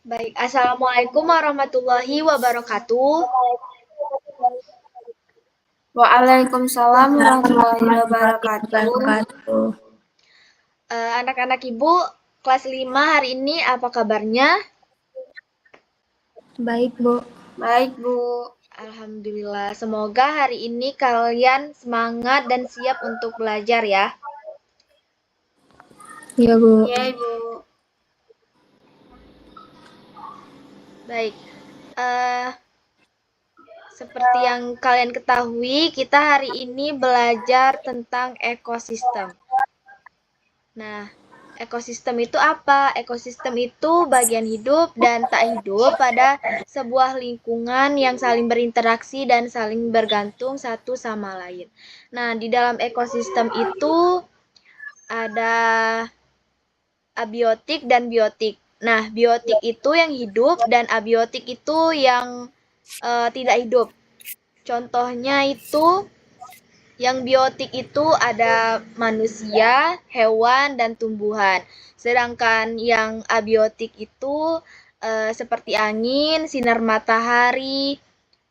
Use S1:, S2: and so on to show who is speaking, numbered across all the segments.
S1: Baik, Assalamualaikum warahmatullahi wabarakatuh.
S2: Waalaikumsalam warahmatullahi wabarakatuh.
S1: Anak-anak Ibu, kelas 5 hari ini apa kabarnya?
S3: Baik, Bu.
S2: Baik, Bu.
S1: Alhamdulillah, semoga hari ini kalian semangat dan siap untuk belajar ya.
S3: Iya, Bu.
S2: Iya, Ibu.
S1: Baik, eh, seperti yang kalian ketahui, kita hari ini belajar tentang ekosistem. Nah, ekosistem itu apa? Ekosistem itu bagian hidup dan tak hidup pada sebuah lingkungan yang saling berinteraksi dan saling bergantung satu sama lain. Nah, di dalam ekosistem itu ada abiotik dan biotik. Nah, biotik itu yang hidup dan abiotik itu yang tidak hidup. Contohnya itu yang biotik itu ada manusia, hewan, dan tumbuhan. Sedangkan yang abiotik itu seperti angin, sinar matahari,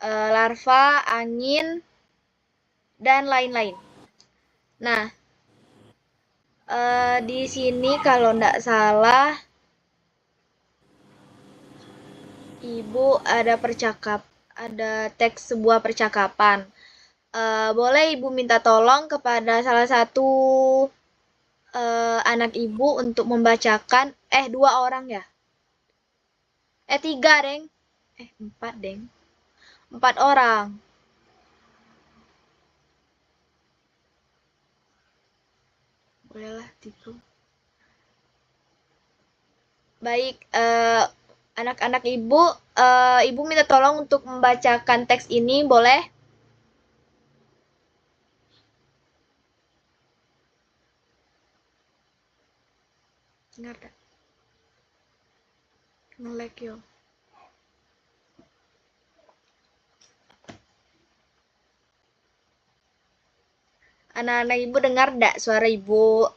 S1: larva, angin, dan lain-lain. Nah, di sini kalau tidak salah, Ibu ada teks sebuah percakapan. Boleh Ibu minta tolong kepada salah satu anak Ibu untuk membacakan, 2 orang ya? 3, Deng. 4, Deng. 4 orang. Bolehlah, Tiku. Baik, anak-anak Ibu, Ibu minta tolong untuk membacakan teks ini, boleh? Dengar tak? Nge-lag yo. Anak-anak Ibu dengar enggak suara Ibu?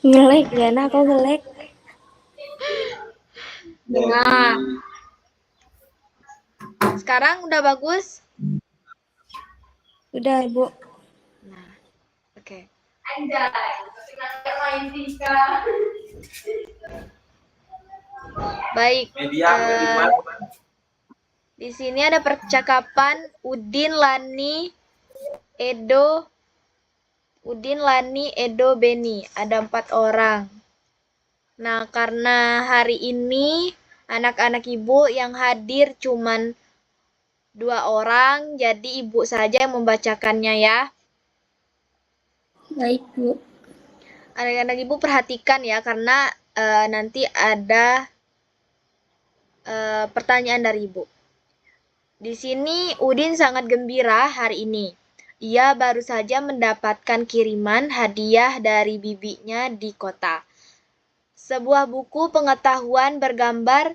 S3: Ngelek, Gana, kok ngelek?
S2: Dengar.
S1: Sekarang udah bagus?
S3: Udah, Ibu.
S1: Nah, oke. Baik. Di sini ada percakapan Udin, Lani, Edo, Beni. Ada 4 orang. Nah, karena hari ini anak-anak Ibu yang hadir cuman 2 orang, jadi Ibu saja yang membacakannya ya.
S3: Baik, Bu.
S1: Anak-anak Ibu perhatikan ya, karena nanti ada pertanyaan dari Ibu. Di sini Udin sangat gembira hari ini. Ia baru saja mendapatkan kiriman hadiah dari bibinya di kota. Sebuah buku pengetahuan bergambar.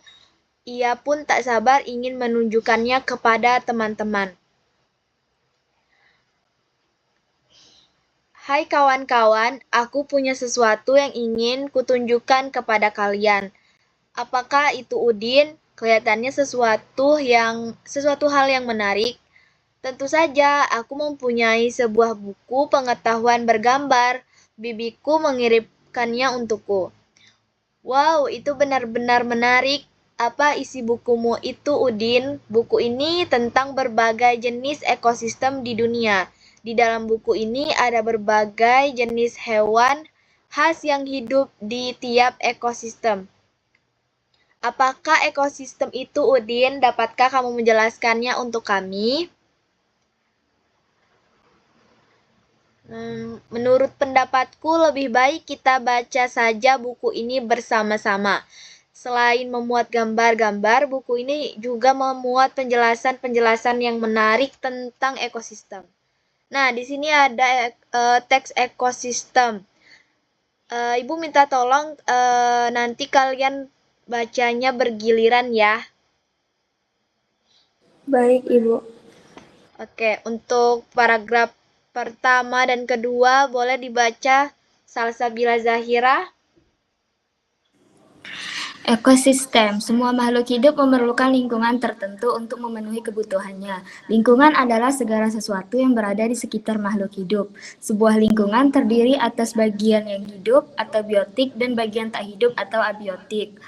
S1: Ia pun tak sabar ingin menunjukkannya kepada teman-teman. Hai kawan-kawan, aku punya sesuatu yang ingin kutunjukkan kepada kalian. Apakah itu, Udin? Kelihatannya sesuatu hal yang menarik. Tentu saja, aku mempunyai sebuah buku pengetahuan bergambar. Bibiku mengirimkannya untukku. Wow, itu benar-benar menarik. Apa isi bukumu itu, Udin? Buku ini tentang berbagai jenis ekosistem di dunia. Di dalam buku ini ada berbagai jenis hewan khas yang hidup di tiap ekosistem. Apakah ekosistem itu, Udin? Dapatkah kamu menjelaskannya untuk kami? Menurut pendapatku, lebih baik kita baca saja buku ini bersama-sama. Selain memuat gambar-gambar, buku ini juga memuat penjelasan-penjelasan yang menarik tentang ekosistem. Nah, di sini ada teks ekosistem. Ibu minta tolong nanti kalian bacanya bergiliran ya.
S3: Baik, Ibu.
S1: Oke, untuk paragraf pertama dan kedua boleh dibaca Salsabila Zahira.
S4: Ekosistem. Semua makhluk hidup memerlukan lingkungan tertentu untuk memenuhi kebutuhannya. Lingkungan adalah segala sesuatu yang berada di sekitar makhluk hidup. Sebuah lingkungan terdiri atas bagian yang hidup atau biotik dan bagian tak hidup atau abiotik.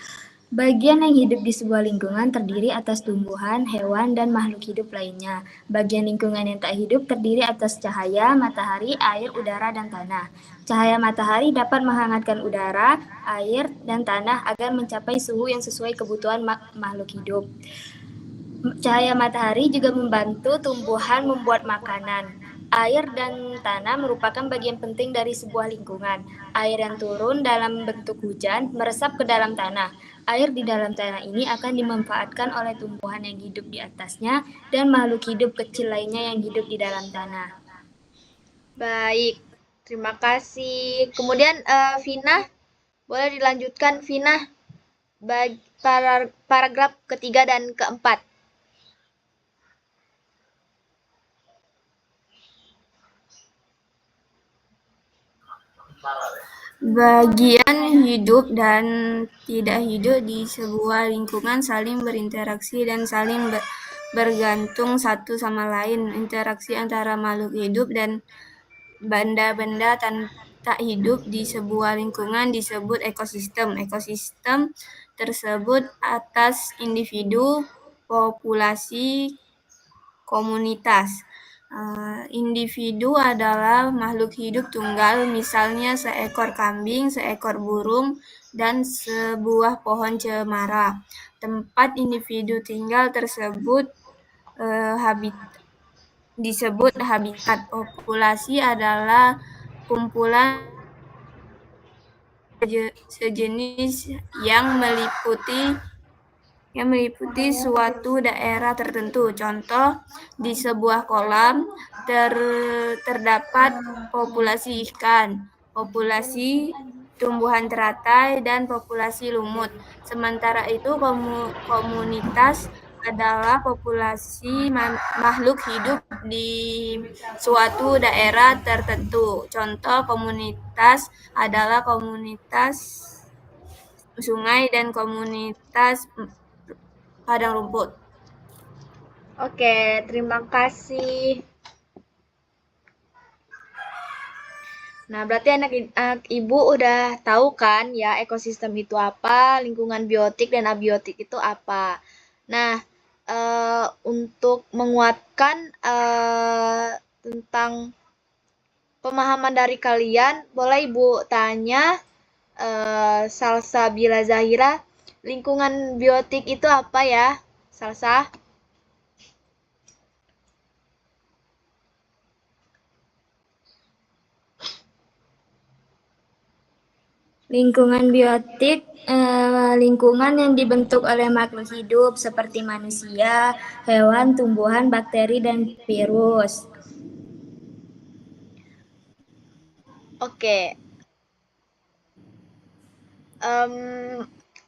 S4: Bagian yang hidup di sebuah lingkungan terdiri atas tumbuhan, hewan, dan makhluk hidup lainnya. Bagian lingkungan yang tak hidup terdiri atas cahaya, matahari, air, udara, dan tanah. Cahaya matahari dapat menghangatkan udara, air, dan tanah agar mencapai suhu yang sesuai kebutuhan makhluk hidup. Cahaya matahari juga membantu tumbuhan membuat makanan. Air dan tanah merupakan bagian penting dari sebuah lingkungan. Air yang turun dalam bentuk hujan meresap ke dalam tanah. Air di dalam tanah ini akan dimanfaatkan oleh tumbuhan yang hidup di atasnya dan makhluk hidup kecil lainnya yang hidup di dalam tanah.
S1: Baik, terima kasih. Kemudian Vina, boleh dilanjutkan Vina paragraf ketiga dan keempat.
S2: Bagian hidup dan tidak hidup di sebuah lingkungan saling berinteraksi dan saling bergantung satu sama lain. Interaksi antara makhluk hidup dan benda-benda tak hidup di sebuah lingkungan disebut ekosistem. Ekosistem tersebut atas individu, populasi, komunitas. Individu adalah makhluk hidup tunggal, misalnya seekor kambing, seekor burung, dan sebuah pohon cemara. Tempat individu tinggal tersebut disebut habitat. Populasi adalah kumpulan sejenis yang meliputi suatu daerah tertentu. Contoh, di sebuah kolam terdapat populasi ikan, populasi tumbuhan teratai, dan populasi lumut. Sementara itu, komunitas adalah populasi makhluk hidup di suatu daerah tertentu. Contoh komunitas adalah komunitas sungai dan komunitas padang rumput.
S1: Oke, terima kasih. Nah, berarti anak ibu udah tahu kan ya ekosistem itu apa, lingkungan biotik dan abiotik itu apa. Nah, untuk menguatkan tentang pemahaman dari kalian, boleh ibu tanya Salsabila Zahira, lingkungan biotik itu apa ya, Salsa?
S4: Lingkungan biotik, lingkungan yang dibentuk oleh makhluk hidup seperti manusia, hewan, tumbuhan, bakteri, dan virus.
S1: Oke.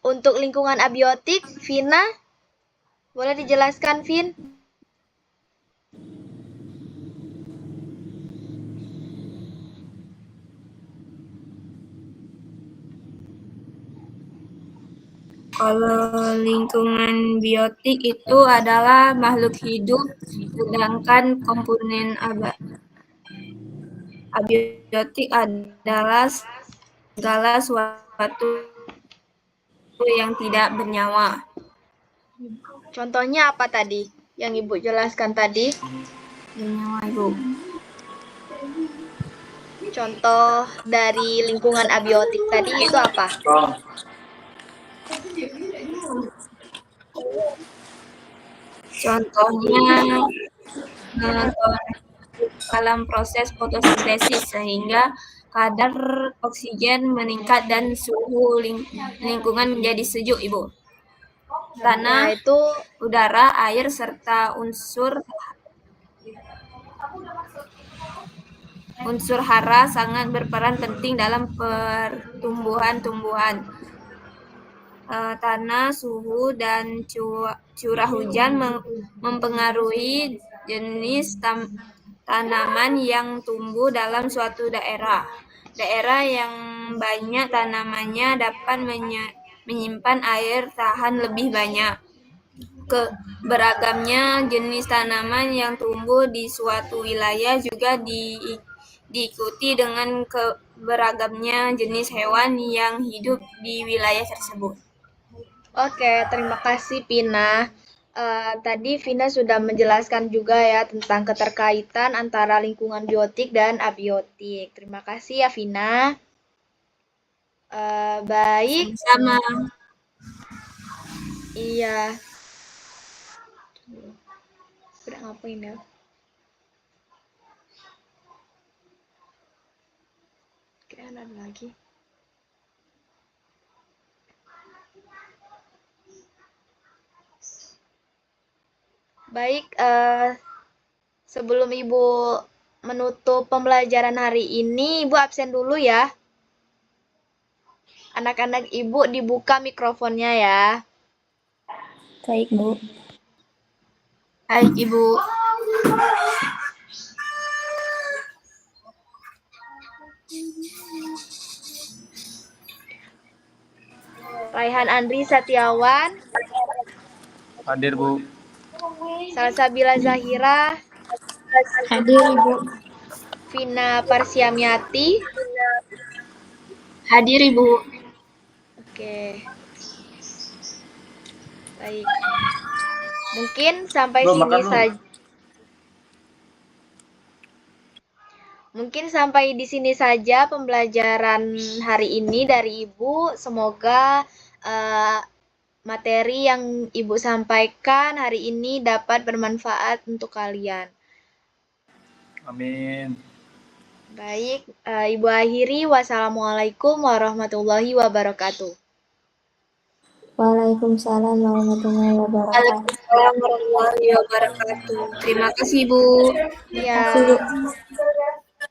S1: Untuk lingkungan abiotik, Vina, boleh dijelaskan, Vin?
S2: Kalau lingkungan biotik itu adalah makhluk hidup, sedangkan komponen abiotik adalah segala sesuatu yang tidak bernyawa.
S1: Contohnya apa tadi yang Ibu jelaskan tadi?
S2: Bernyawa, Ibu.
S1: Contoh dari lingkungan abiotik tadi itu apa?
S2: Contohnya dalam proses fotosintesis sehingga kadar oksigen meningkat dan suhu lingkungan menjadi sejuk, Ibu. Tanah,
S1: itu
S2: udara, air, serta unsur hara sangat berperan penting dalam pertumbuhan tumbuhan. Tanah, suhu, dan curah hujan mempengaruhi jenis tanaman yang tumbuh dalam suatu daerah. Daerah yang banyak tanamannya dapat menyimpan air tahan lebih banyak. Beragamnya jenis tanaman yang tumbuh di suatu wilayah juga diikuti dengan beragamnya jenis hewan yang hidup di wilayah tersebut.
S1: Oke, terima kasih Pina. Tadi Vina sudah menjelaskan juga ya tentang keterkaitan antara lingkungan biotik dan abiotik. Terima kasih ya Vina. Baik,
S2: Sama.
S1: iya. Udah ngapain ya? Kayaknya ada lagi. Baik, sebelum Ibu menutup pembelajaran hari ini, Ibu absen dulu ya. Anak-anak Ibu dibuka mikrofonnya ya.
S3: Baik, Bu.
S2: Baik, Ibu.
S1: Raihan Andri Setiawan,
S5: Hadir, Bu.
S1: Salsabila Zahira,
S3: Hadir, Ibu.
S1: Vina Parsiamiati.
S2: Hadir, Ibu.
S1: Oke. Baik. Mungkin sampai
S5: Belum
S1: sini
S5: makan belum?
S1: saja. Mungkin sampai di sini saja pembelajaran hari ini dari Ibu. Semoga materi yang Ibu sampaikan hari ini dapat bermanfaat untuk kalian.
S5: Amin.
S1: Baik, Ibu akhiri. Wassalamualaikum warahmatullahi wabarakatuh.
S3: Waalaikumsalam warahmatullahi wabarakatuh.
S2: Waalaikumsalam warahmatullahi wabarakatuh. Terima kasih, Bu.
S1: Ya.
S3: Terima kasih, Bu.